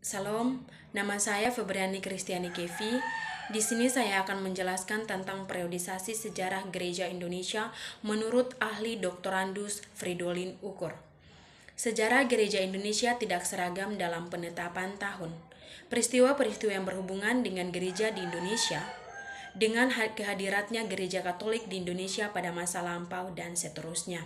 Salam, nama saya Febriani Kristiani Kevi. Di sini saya akan menjelaskan tentang periodisasi sejarah Gereja Indonesia menurut ahli doktorandus Fridolin Ukur. Sejarah Gereja Indonesia tidak seragam dalam penetapan tahun. Peristiwa-peristiwa yang berhubungan dengan gereja di Indonesia, dengan kehadiratnya gereja Katolik di Indonesia pada masa lampau dan seterusnya.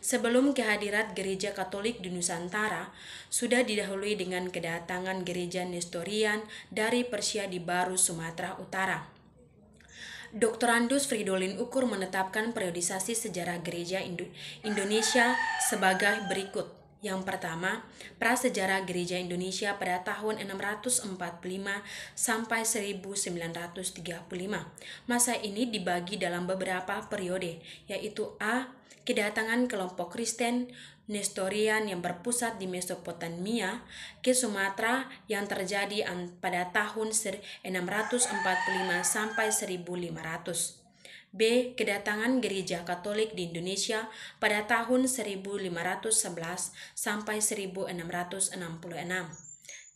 Sebelum kehadirat gereja Katolik di Nusantara, sudah didahului dengan kedatangan gereja Nestorian dari Persia di Baru, Sumatera Utara. Doktorandus Fridolin Ukur menetapkan periodisasi sejarah gereja Indonesia sebagai berikut. Yang pertama, prasejarah gereja Indonesia pada tahun 645 sampai 1935. Masa ini dibagi dalam beberapa periode, yaitu A. Kedatangan kelompok Kristen Nestorian yang berpusat di Mesopotamia ke Sumatera yang terjadi pada tahun 645 sampai 1500. B. Kedatangan gereja Katolik di Indonesia pada tahun 1511 sampai 1666.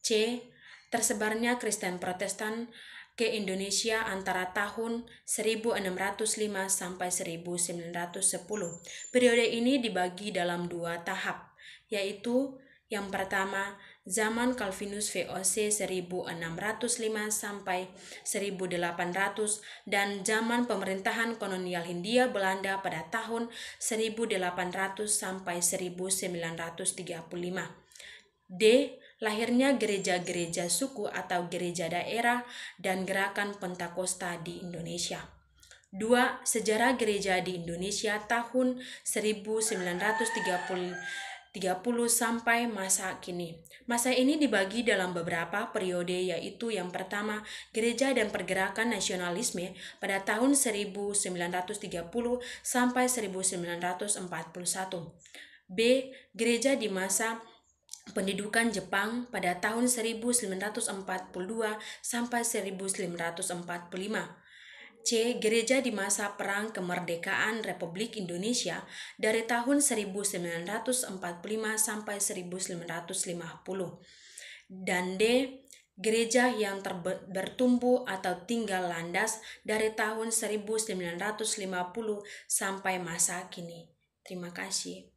C. Tersebarnya Kristen Protestan ke Indonesia antara tahun 1605 sampai 1910. Periode ini dibagi dalam dua tahap, yaitu yang pertama, zaman Calvinus VOC 1605 sampai 1800 dan zaman pemerintahan kolonial Hindia Belanda pada tahun 1800 sampai 1935. D. Lahirnya gereja-gereja suku atau gereja daerah dan gerakan Pentakosta di Indonesia. 2. Sejarah gereja di Indonesia tahun 1930 sampai masa kini. Masa ini dibagi dalam beberapa periode, yaitu yang pertama, gereja dan pergerakan nasionalisme pada tahun 1930 sampai 1941. B. Gereja di masa pendudukan Jepang pada tahun 1942 sampai 1945. C. Gereja di masa Perang Kemerdekaan Republik Indonesia dari tahun 1945 sampai 1950. Dan D. Gereja yang bertumbuh atau tinggal landas dari tahun 1950 sampai masa kini. Terima kasih.